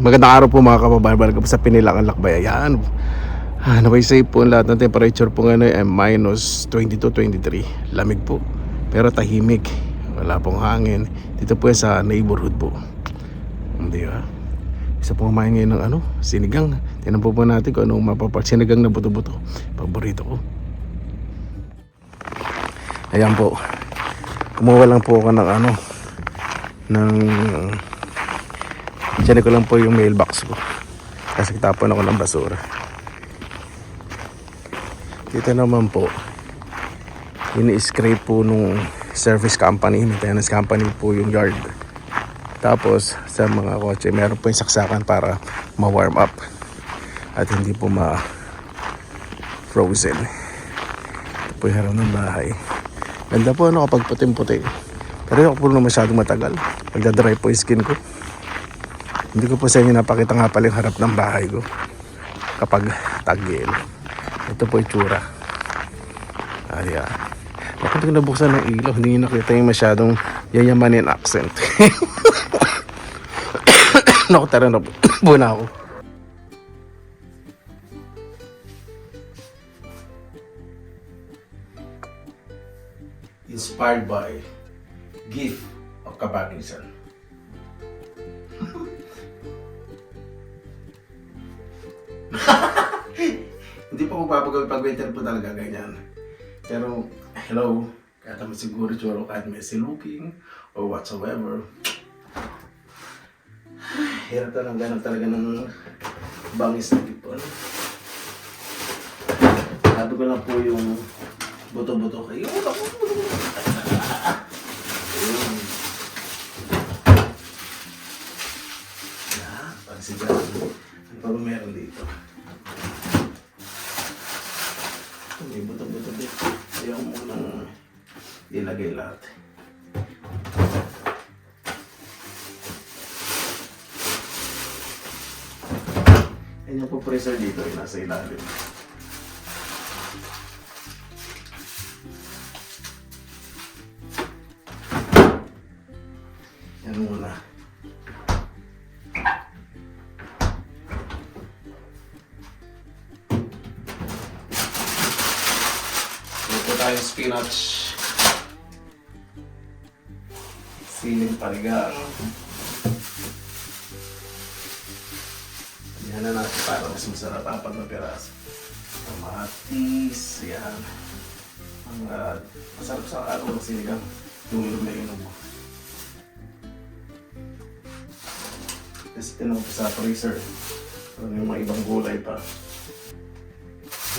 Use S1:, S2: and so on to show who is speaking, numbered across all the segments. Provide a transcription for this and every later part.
S1: Magandang araw po mga kababayan. Balik po sa Pinilangan Lakbay. Ayan. Naway safe po ang lahat ng temperature po ngayon ay minus 22, 23. Lamig po. Pero tahimik. Wala pong hangin. Dito po sa neighborhood po. Hindi ba? Isa pong kumain ngayon ng sinigang. Tinan po natin kung anong mapapag. Sinigang na buto-buto. Paborito ko. Ayan po. Kumuha lang po ako ng diyan ko lang po yung mailbox ko kasi tapon ako ng basura. Dito naman po ini-scrape po nung service company, maintenance company po yung yard. Tapos sa mga kotse meron po yung saksakan para ma-warm up at hindi po ma-frozen. Ito po yung harap ng bahay. Ganda po kapag puting-puti, pero ako po na masyadong matagal. Magdadry po yung skin ko. Hindi ko po sa inyo napakita nga pala yung harap ng bahay ko kapag tag-il. Ito po yung tsura. Ayan. Bakit ko nabuksan ng ilaw, hindi nyo nakita yung masyadong yayamanin accent. Naku, tara na po. Buna ako. Inspired by Gift of Kabakingsan. Hindi pa ako papagawin pag winter po talaga ganyan. Pero, hello, kahit naman siguro tsuro kahit messy looking or whatsoever. Hirap talaga ng bangis na tipon. Sabi ko lang po yung buto-buto kayo. Ayun. Yan, pagsigaw. Ano pa ba meron dito? May buto-buto dito. Ayaw mo nang ilagay lahat. Yan yung compressor dito ay nasa ilalim. Yan muna. Ito tayo spinach. Siling parigang. Yan na natin para mas masarap apat na piraso. Kamatis. Yan. Masarap sa ng sinigang. Tulog na inog. Tapos tinawag ko sa freezer. Yung mga ibang gulay pa.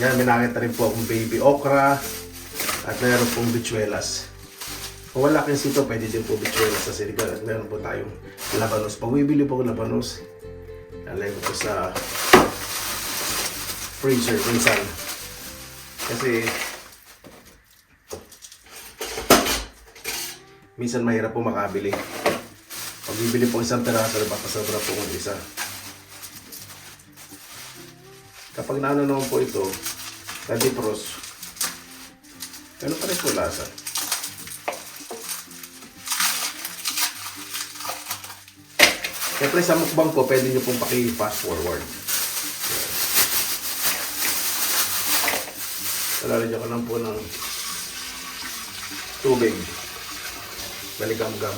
S1: Yan, minakita rin po akong baby okra. At meron pong bichuelas. Kung wala kang sito, pwede din po bichuelas sa sinigang. At meron po tayong labanos. Pag bibili po ang labanos, lalagay ko po sa freezer minsan. Kasi minsan mahirap po makabili. Pag bibili po isang peraso, napapasobra po kung isa. Kapag naano naman po ito, na-defrost, ganun pa rin po lasa. Siyempre sa mukbang ko, pwede nyo pong paki-fast forward. Lalagyan ko lang po ng tubig. Baligam-gam.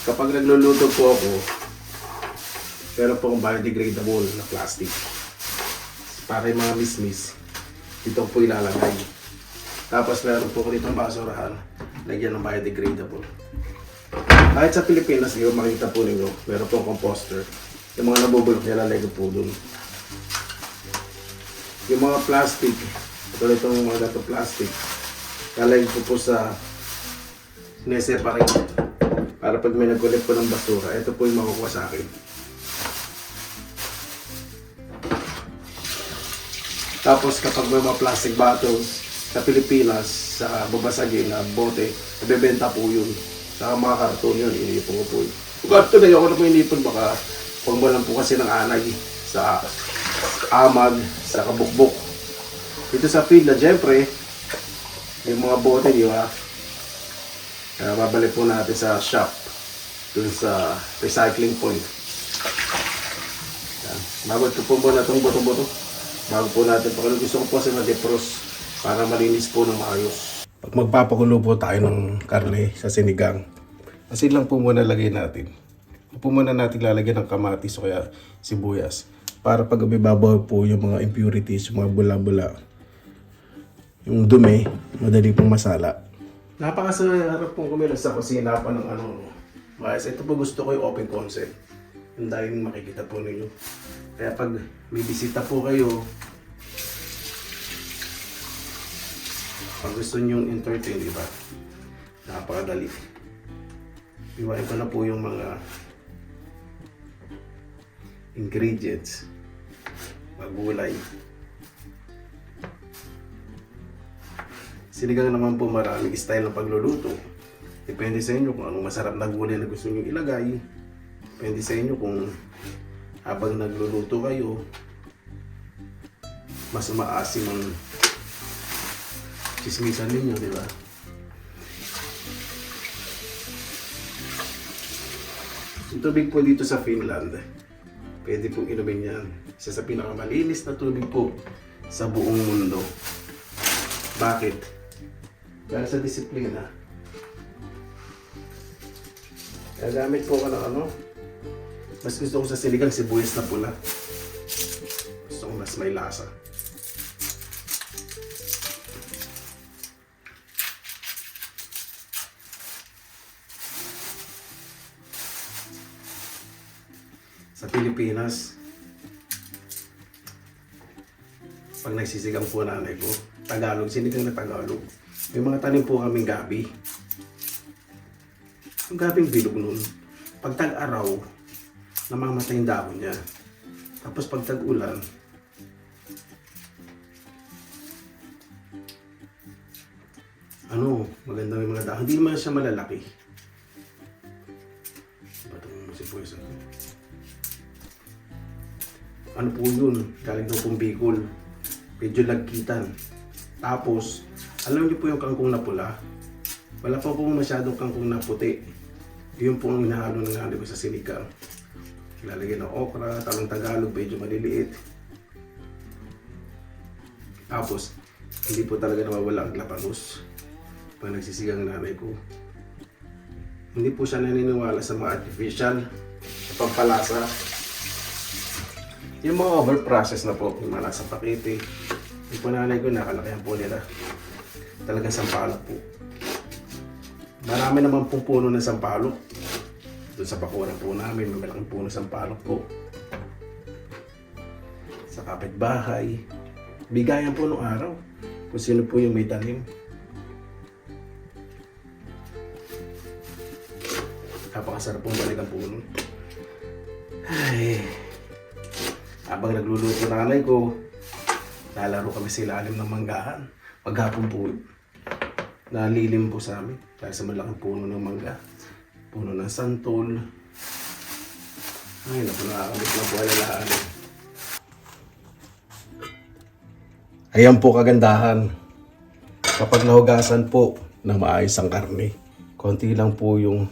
S1: Kapag nagluluto po ako, pero po akong biodegradable na plastic. Para yung mga mismis, dito po ilalagay. Tapos meron po ko dito ang basurahan, lagyan ng biodegradable. Kahit sa Pilipinas, hindi ko makita po ninyo, meron po ang composter. Yung mga nabubulok niya, lalagay ko po dun. Yung mga plastic, ito itong mga gato plastic, lalagay ko po sa sineseparate. Para pag may nag-collect po ng basura, ito po yung makukuha sa akin. Tapos kapag may mga plastic bottles sa Pilipinas, sa babasagin na bote, nabebenta po yun. Sa mga karton yun, inipon ko po yun. Kung karton na yun, ako na po inipon, baka pagbalan po kasi ng anay sa amag, sa kabukbuk. Dito sa field na, syempre, Yung mga bote, di ba? Babalik po natin sa shop. Dun sa recycling point. Yan. Bago ito po muna itong boto-boto. Bago po natin, pag gusto ko po kasi ma-defrost para malinis po ng maayos. Pag magpapakulo po tayo ng karne sa sinigang, asin lang po muna lagay natin. Po muna natin lalagyan ng kamatis o kaya sibuyas. Para pag bibabaw po yung mga impurities, yung mga bula-bula, yung dumi, madali pong masala. Napakasarap pong kumilos sa kusina pa ng ano. Mas ito po gusto ko yung open concept. Yung dahil makikita po ninyo. Kaya pag may bisita po kayo, pag gusto nyo entertain, diba? Napakadali. Iwain ko na po yung mga ingredients. Magulay. Sinigang naman po maraming style ng pagluluto. Depende sa inyo kung anong masarap na gulay na gusto nyo ilagay. Depende sa inyo kung habang nagluluto kayo, mas maasim ang chismisan ninyo, di ba? Yung tubig po dito sa Finland, pwede pong inumin yan. Isa sa pinakamalinis na tubig po sa buong mundo. Bakit? Dahil sa disiplina. Gagamit po ko ng ano. Mas gusto ko sa sinigang sibuyas na pula. Gusto ko mas may lasa. Sa Pilipinas, pag nagsisigang po nanay ko, Tagalog, sinigang na Tagalog. May mga tanim po kaming gabi. Yung gabing bilog nun, pag tag-araw, namamatay yung dahon niya. Tapos pag tag-ulan, maganda yung mga dahon. Hindi naman siya malalaki. Batong sibuyas ako. Ano po yun? Galing daw pong Bicol. Medyo lagkitan. Tapos, alam niyo po yung kangkong na pula? Wala pa po masyadong kangkong na puti. Yun po ang hinahalo ng nanay ko sa sinigang. Ilalagyan ng okra, talong Tagalog, medyo maliliit. Tapos, hindi po talaga nawawala ang labanos pag nagsisigang nanay ko. Hindi po siya naniniwala sa mga artificial sa pagpalasa. Yung mga overprocessed na po, yung mga nasa pakete, yung po nanay ko, nakalakihan po nila. Talagang sampalok po. Marami naman pong puno ng sampalok. Doon sa bakuran po namin, may malaking puno ng sampalok po. Sa kapitbahay, bigayan po nung araw kung sino po yung may tanim. Napakasarap pong balik ang puno. Ay, habang nagluluto nanay ko, lalaro kami sa ilalim ng manggahan. Maghapon po, nalilim po sa amin dahil sa malaking puno ng mangga, puno ng santol. Ay, naku, nakakamit na po alalaan. Ayan po kagandahan. Kapag nahugasan po ng maayos ang karne, konti lang po yung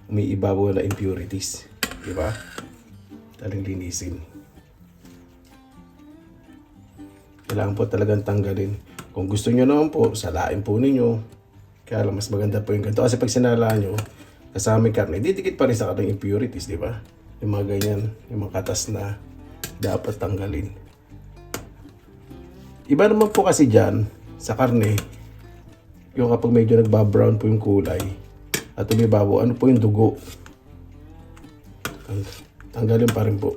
S1: umiibabaw na impurities. Diba? Taling linisin. Kailangan po talagang tanggalin. Kung gusto nyo naman po, salain po ninyo. Kaya lang mas maganda po yung ganito. Kasi pag sinala nyo, kasama yung karne, didikit pa rin sa kanilang impurities, di ba? Yung mga ganyan, yung mga katas na dapat tanggalin. Iba naman po kasi dyan, sa karne, yung kapag medyo nagbabrown po yung kulay, at umibabaw, ano po yung dugo? Tanggalin pa rin po.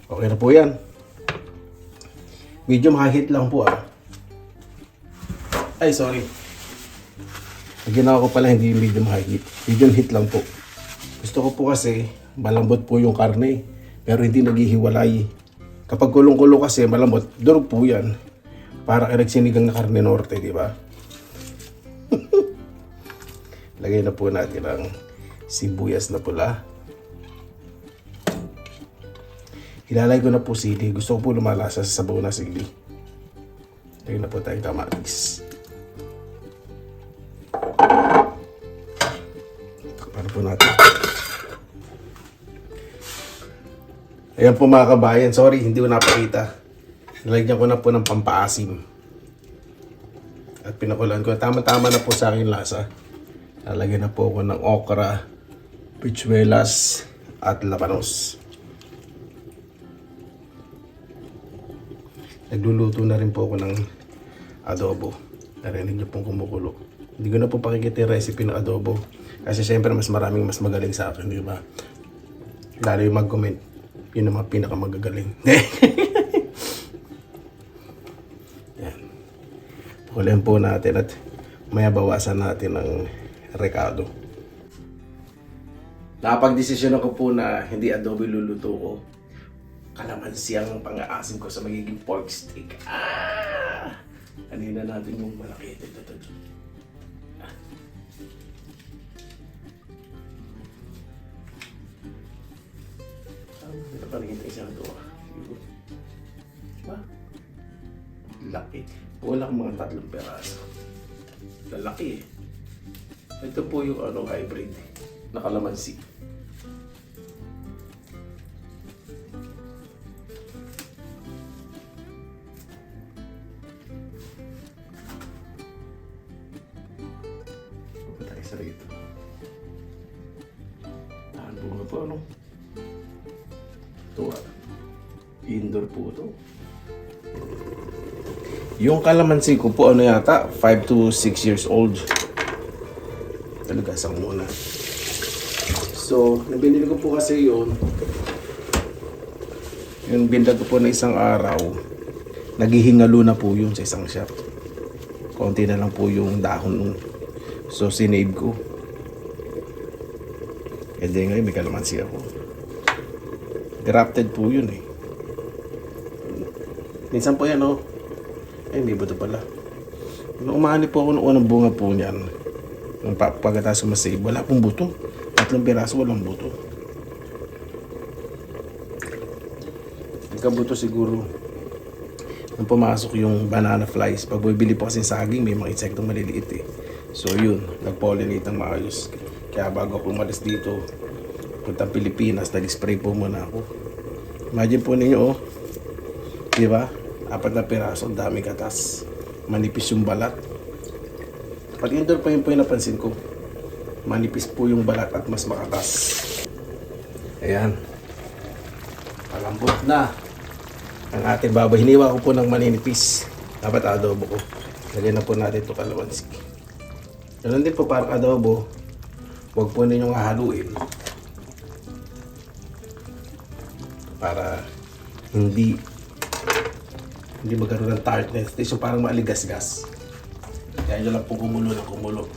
S1: Okay na po yan. Medium high heat lang po Ay, sorry. Ang ginawa ko pala hindi medium high heat. Medium heat lang po. Gusto ko po kasi malambot po yung karne, pero hindi naghihiwalay. Kapag kulong-kulo kasi malambot, durog po yan. Para kay nagsinigang na karne norte, di ba? Lagay na po natin ang sibuyas na pula. Ilalagay ko na po sili. Gusto ko po lumalasa sa sabaw na sili. Lagyan na po tayong kamatis. Takpan po natin. Ayan po mga kabayan. Sorry, hindi ko napakita. Nilagyan ko na po ng pampaasim. At pinakulan ko. Tama-tama na po sa akin lasa. Lalagyan na po ako ng okra, pichuelas, at labanos. Nagluluto na rin po ako ng adobo. Narinig niyo pong kumukulo. Hindi ko na po pakikita yung recipe ng adobo. Kasi syempre mas maraming mas magaling sa akin, di ba? Lalo yung mag-comment. Yun ang mga pinakamagagaling. Yan. Pakulihan po natin at maya bawasan natin ng rekado. Napag-desisyon ako po na hindi adobo luluto ko. Kalamansi ang pang-aasim ko sa magiging pork steak. Kanina natin yung malaki. Ito. Ito pa rin isang ito. Diba? Laki. Wala akong mga 3 peraso. Lalaki eh. Ito po yung hybrid na kalamansi. Patay sa rito. Bunga po Ito indoor po ito. Yung kalamansi ko po yata 5 to 6 years old. Talagasang muna. So, nabinili ko po kasi yung bindag ko po na isang araw, naghihingalo na po yun sa isang shop. Konti na lang po yung dahon. So, sinave ko. E di ngayon may kalamansi ako. Grafted po yun eh. Minsan po yan Ay, hindi ba ito pala? Nung umani po ako ng unang bunga po niyan, nung pagkatapos sumasave, wala pong buto. 3 piraso, walang buto. Nagkabuto siguro nung pumasok yung banana flies. Pag bibili po kasi saging, may mga insektong maliliit eh. So yun, nag-pollinate ng maayos. Kaya bago ako umalis dito, puntang Pilipinas, nag-spray po muna ako. Imagine po ninyo di ba? 4 na piraso, ang dami katas. Manipis yung balat. Pag indoor pa yun po yung napansin ko. Manipis po yung balat at mas makatas. Ayan. Palambot na ang ating baboy. Hiniwa ko po ng maninipis. Dapat adobo ko. Lagyan na po natin ito kalamansi. Ganun din po parang adobo. Huwag po ninyong haluin. Para hindi magkaroon ng tartness. Ito yung parang maaligas-gas. Kaya nyo lang po kumulo na kumulo.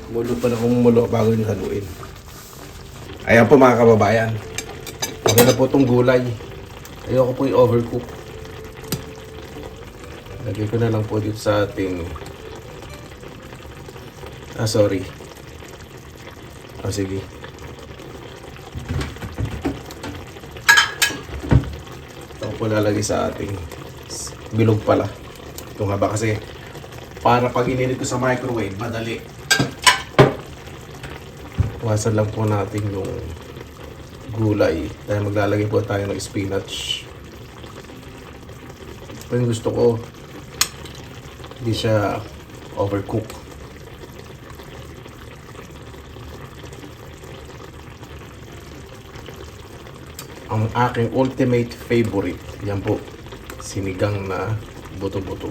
S1: Kumulo pa na kumulo bago nyo haluin. Ayan po mga kababayan. Okay na po itong gulay. Ayoko po yung overcook. Lagay ko na lang po dito sa ating... sorry. Sige. Po lalagay sa ating bilog pala. Ito nga ba kasi para pag ininit ko sa microwave, madali. Iwasan lang po natin yung gulay dahil maglalagay po tayo ng spinach. Ito yung gusto ko, hindi siya overcook. Ang aking ultimate favorite, yan po, sinigang na buto-buto.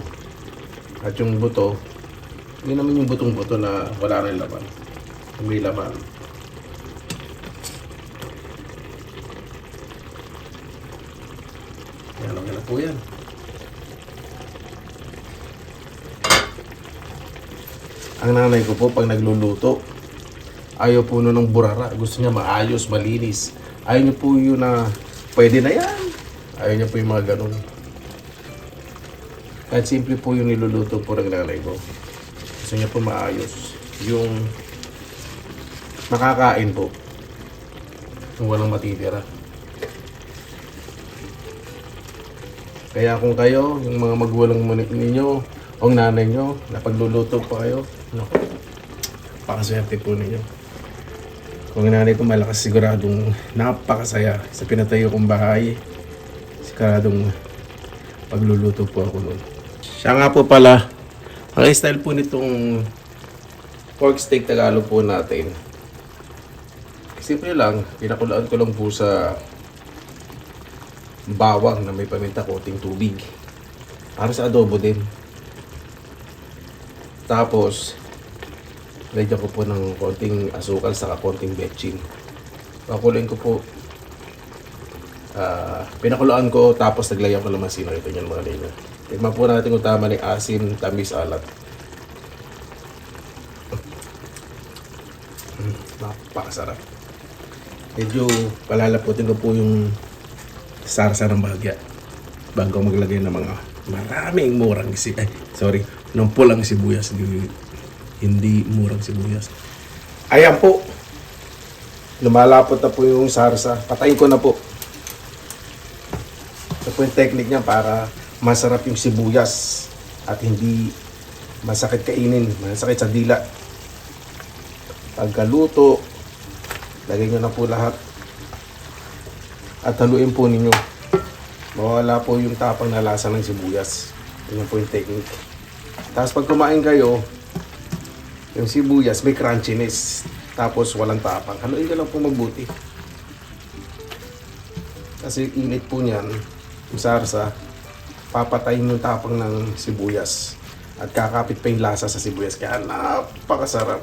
S1: At yung buto, hindi naman yung butong-buto na wala rin laman. May laman. Yan, okay na po yan. Ang nanay ko po pag nagluluto, ayaw po nun ng burara. Gusto niya maayos, malinis. Ayaw niyo po yun na pwede na yan. Ayaw niya po yung mga ganun. Kahit simple po yung niluluto po ng nanay ko. Gusto niya po maayos. Yung makakain po. Yung walang matitira. Kaya kung kayo, yung mga magulang ninyo, o nanay nyo, napagluluto pa kayo, naku, pakaswerte po ninyo. Kung ang nanay ko malakas, siguradong napakasaya sa pinatayo kong bahay. Siguradong pagluluto po ako nun. Siya nga po pala, ang style po nitong pork steak Tagalog po natin. Simple lang, pinakulaan ko lang po sa bawang na may paminta, konting tubig. Para sa adobo din. Tapos, lagyan ko po ng konting asukal saka konting betchin. Pakuluin ko po. Pinakulaan ko tapos naglagyan ko ng masin. Ito nyo mga ninyo. Tignan po natin kung tama ng asim, tamis, alat. Napakasarap. Medyo palalaputin ko po yung sarsa ng bahagya bago maglagay ng mga maraming murang ng pulang sibuyas, hindi murang sibuyas. Ayan po, lumalapot na po yung sarsa. Patayin ko na po. Ito po yung technique niya para masarap yung sibuyas at hindi masakit kainin, masakit sa dila. Pagkaluto, lagay nyo na po lahat at haluin po ninyo. Mawala po yung tapang na lasa ng sibuyas. Yun po yung technique. Tapos pag kumain kayo, yung sibuyas may crunchiness. Tapos walang tapang. Haluin ka lang po mabuti. Kasi init po niyan, yung sarsa, papatayin yung tapang ng sibuyas. At kakapit pa yung lasa sa sibuyas. Kaya napakasarap.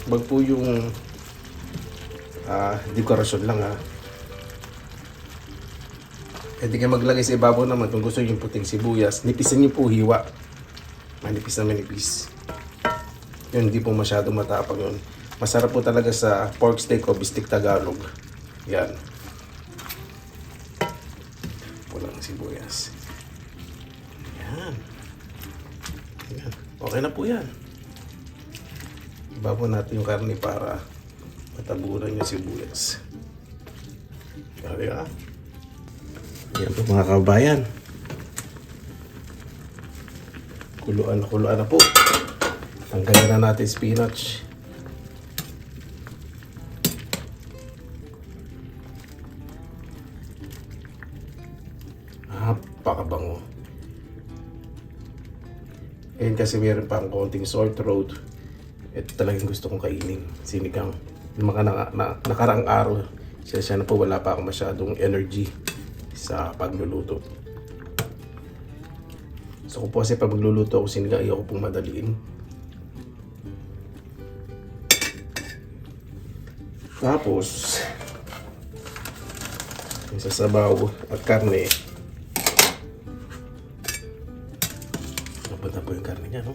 S1: Wag po yung dekorasyon lang ha. Pwede kayo maglagay sa ibabaw naman kung gusto yung puting sibuyas. Nipisan nyo po hiwa. Manipis na manipis. Yun, hindi po masyado matapang yun. Masarap po talaga sa pork steak o bistik Tagalog. Yan. Pulang sibuyas. Yan. Yan. Okay na po yan. Ibabaw natin yung karne para matabunan yung sibuyas. Kaya ka? Yan po mga kabayan. Kuluan na po. Tanggalin na natin spinach. Napakabango. Ayan kasi meron pang konting sore throat. Ito talagang gusto kong kainin. Sinigang. Yung mga nakaraang araw, siya na po wala pa akong masyadong energy sa pagluluto. So kung po kasi pag magluluto ako sinigang, ayoko pong madaliin. Tapos, yung sasabaw at karne. Napad na po yung karne niya, no?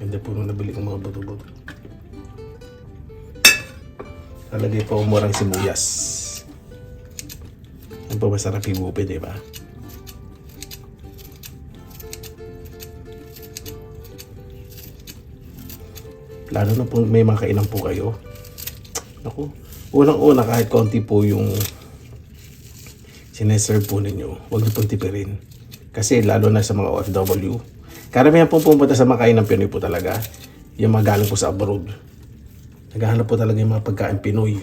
S1: Hindi po nung nabili kong mga buto-buto. Nalagay po umurang sibuyas. Ang pa masarap himupi, di ba? Lalo na po may mga kainan po kayo. Naku, unang-una kahit konti po yung sineserve po ninyo, huwag niyo pong tipirin. Kasi lalo na sa mga OFW, karamihan po pumunta sa mga kainan Pinoy po talaga, yung mga galing po sa abroad. Naghahanap po talaga yung mga pagkain Pinoy.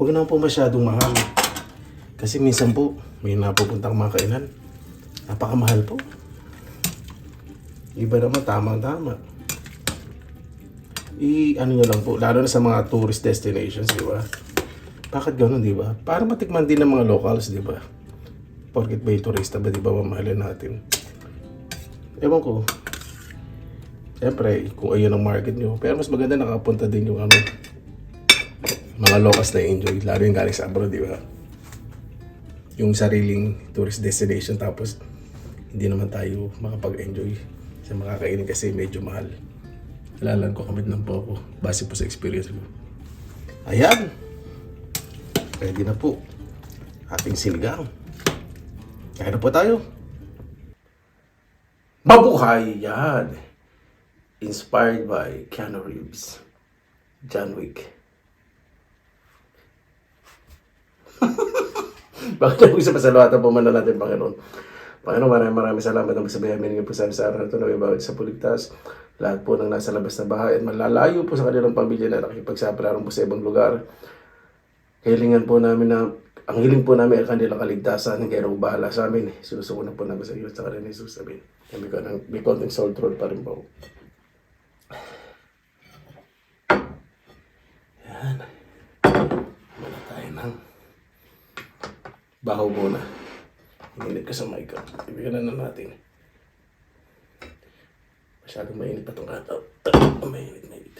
S1: Huwag naman po masyadong mahal. Kasi minsan po, may napupuntang mga kainan, napakamahal po. Iba naman, tamang-tama. Ano nyo lang po, lalo na sa mga tourist destinations, di ba? Bakit gano'n, di ba? Para matikman din ng mga locals, di ba? Porket may turista ba, di ba, mamahalin natin? Ewan ko. Siyempre, kung ayun ang market nyo. Pero mas maganda nakapunta din yung mga locals na enjoy. Lalo yung galing sa abroad, di ba? Yung sariling tourist destination, tapos hindi naman tayo makapag-enjoy sa makakainin kasi medyo mahal. Kailangan ko kamit ng po ako base po sa experience ko. Ayan! Ready na po ating sinigang. Kaya na po tayo. Mabuhay! Yan! Inspired by Keanu Reeves. John Wick. Bakit po sa pasalawatan po man natin, Panginoon. Panginoon, maraming salamat na masabihan minigyan po sa araw na ito na may bawat sa puligtas. Lahat po ng nasa labas na bahay at malalayo po sa kanilang pamilya na nakikipagsapalaran po sa ibang lugar. Hilingan po namin na, ang hiling po namin ay kanilang kaligtasan, kaya nang bahala sa amin. Sinusuko na po namin sa iyo sa kanila ni Jesus. Sabihin, may konting salt road pa rin po. Yan. Wala tayo ng bahaw muna. Init ka sa mic. Ibigyan na natin. Masyadong mainit pa itong kataw. Mainit.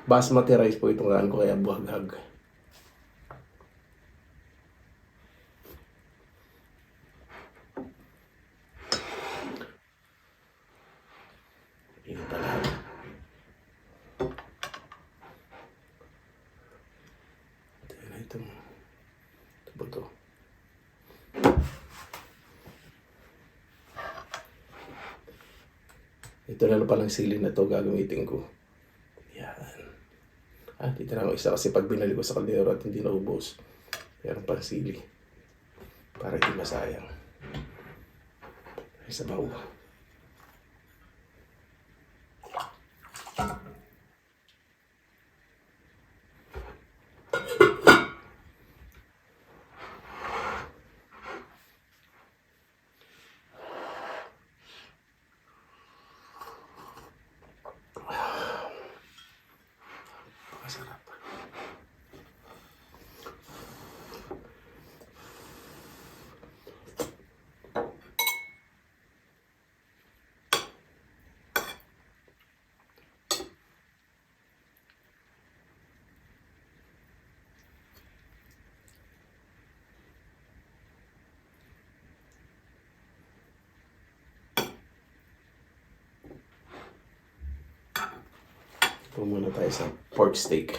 S1: Basmati rice po itong kaan ko kaya buhaghag. Init pa lahat. Ito ba ito? Ito na palang sili na to gagamitin ko. Yan. Dito na ako isa kasi pag binali ko sa kaldero at hindi naubos. Meron pang sili. Para hindi masayang. Ay, sabaw. Masarap. Ito muna tayo sa pork steak.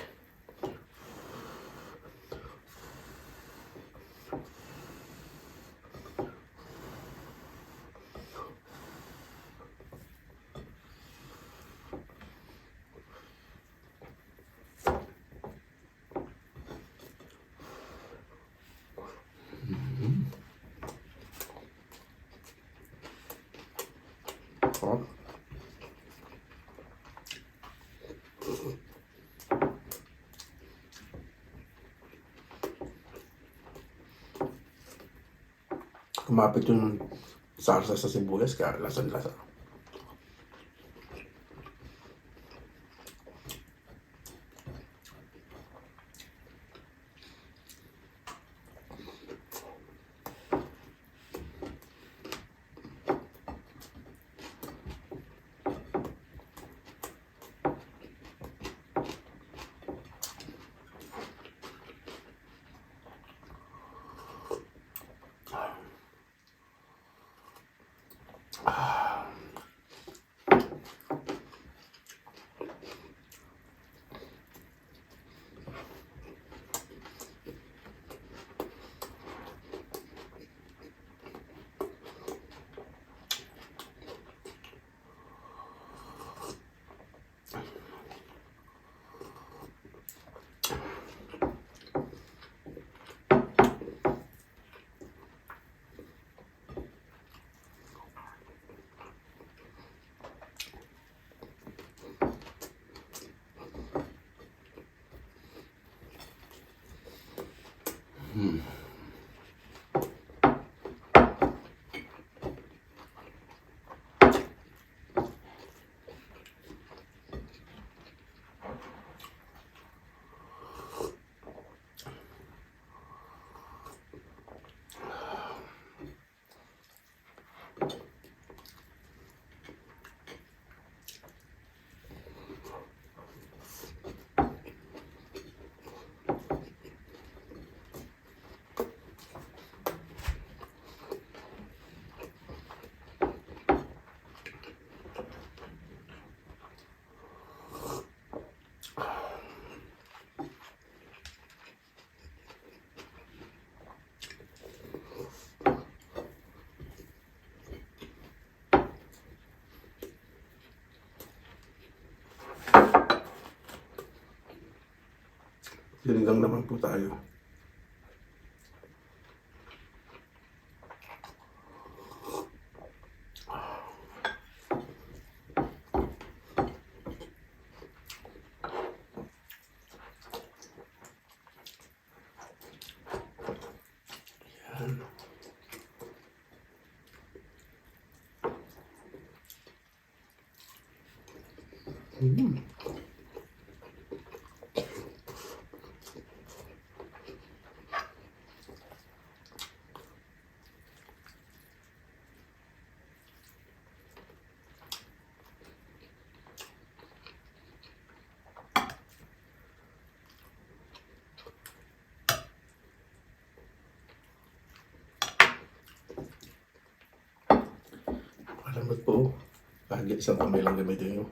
S1: Kumapit yung sarsa sa sibuyas kaya lasan-lasa. Sinigang naman po tayo. Yan. Salamat po. Kahit isang kamay lang gamitin nyo.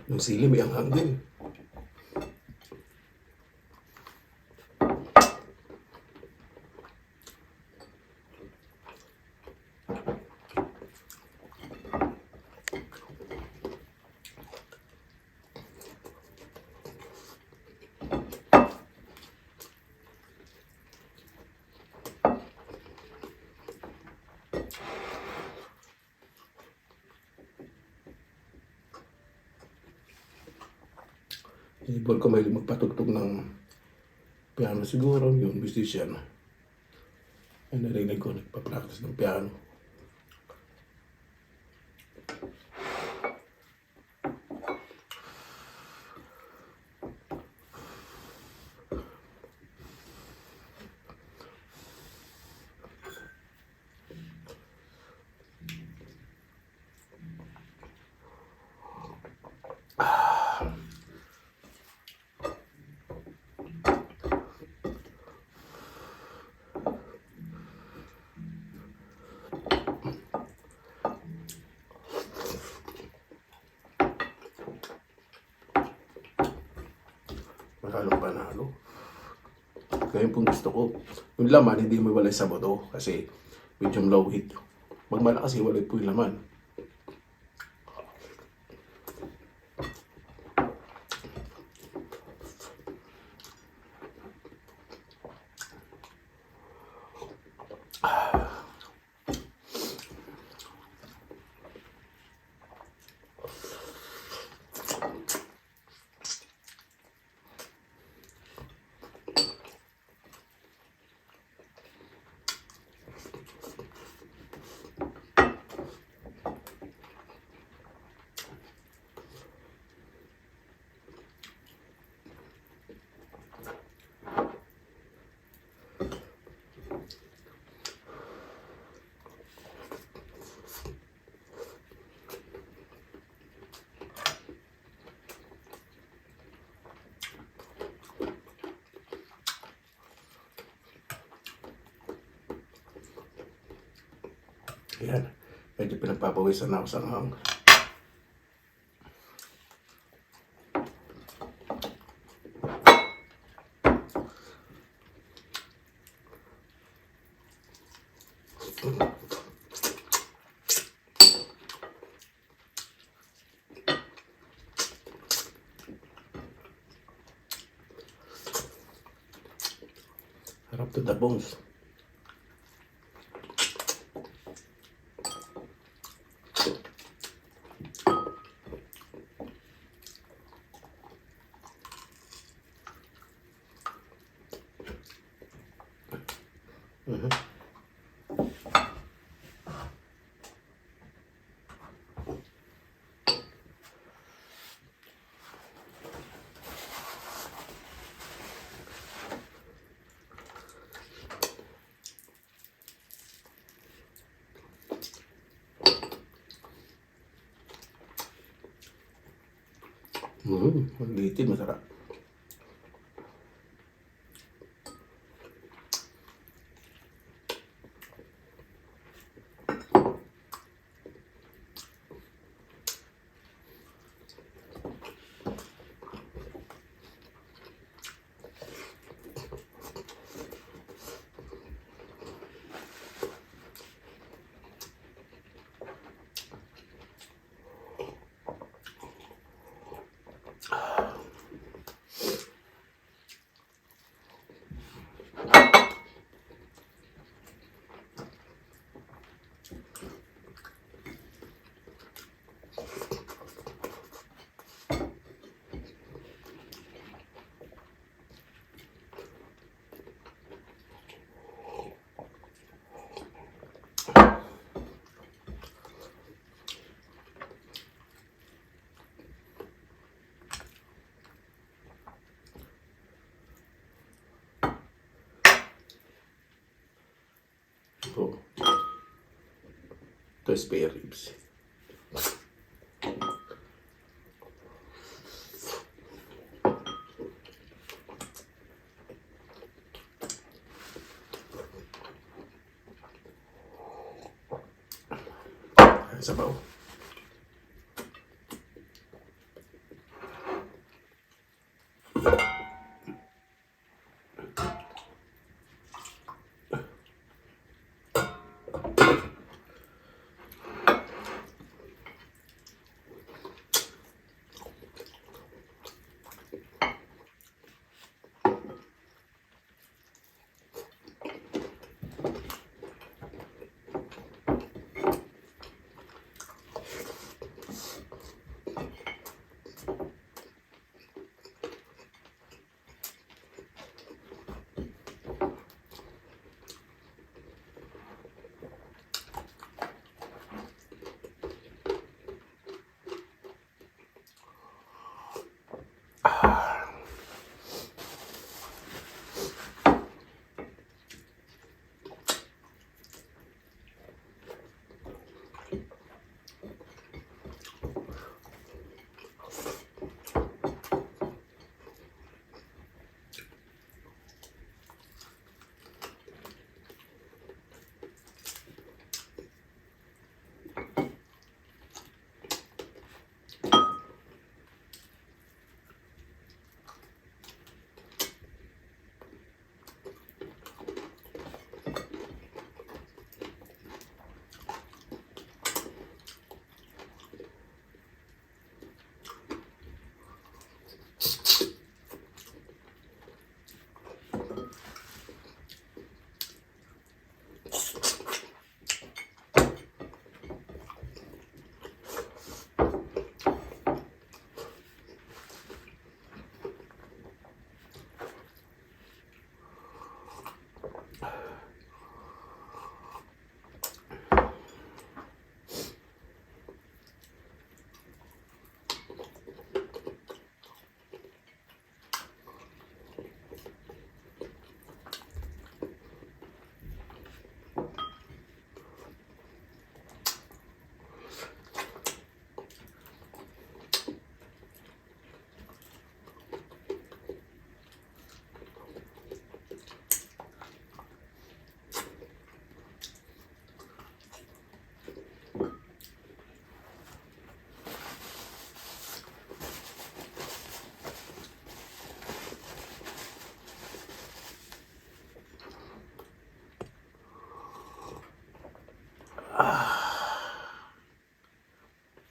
S1: Yung sili may anghang din. Ibon ko may magpatugtog ng piano siguro, yung musician. Ay narinig ko, nagpa-practice ng piano. Mahalong panalo. Kaya yung pong gusto ko, yung laman hindi mo walay sa boto kasi medium low heat. Magmalakas walay po yung laman. Ayan, medyo pinagpapawisan na ako sa hang. Harap to the bones. Maglitin, masarap. Ito. Ito spare ribs. Sabaw.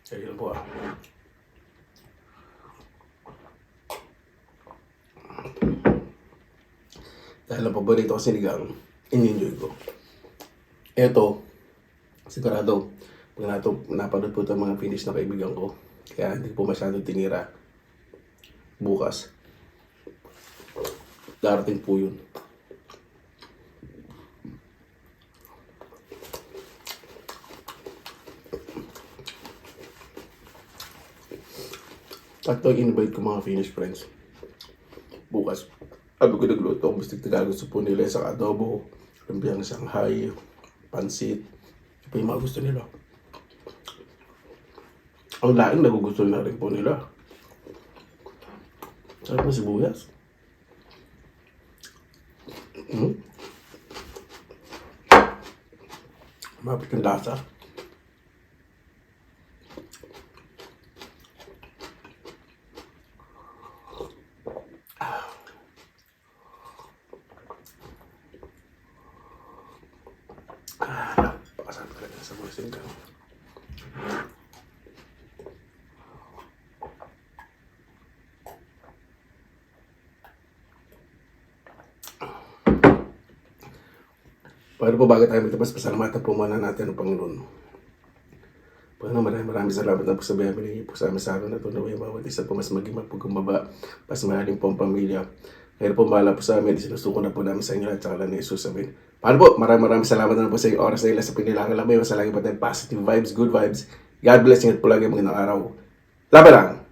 S1: Ayun po. Dahil ang paborito ko sinigang, in-enjoy ko. Eto, sigurado, pag napanood po ito mga finish na kaibigan ko, kaya hindi po masyadong tinira. Bukas, darating po yun. At ito invite ko mga Finnish friends. Bukas, sabi ko nagluto, mas tigtagal gusto po nila sa adobo, lumpiang Shanghai, pansit, ito yung mga gusto nila. Ang laing nagugusto na rin po nila. Sarap ng sibuyas. Mapit yung lasa. Napakasarap talaga ng sibuyas sinigang. Paano po bago tayo magtapos, pasalamatan po muna natin ang Panginoon. Panginoon, maraming salamat na po sa biyaya binigay po sa amin sa araw na ito. Naway bawat isa po mas maging mapagkumbaba, mas mahaling po ang pamilya. Kaya po bahala po sa amin, sinusuko na po namin sa inyo at sa kalan ni Jesus. Amen. Paano po, maraming salamat na po sa inyong oras na ilan sa pinilangan lang. May masalangin po tayong positive vibes, good vibes. God bless, ingat po lagi, magandang araw. Laban lang!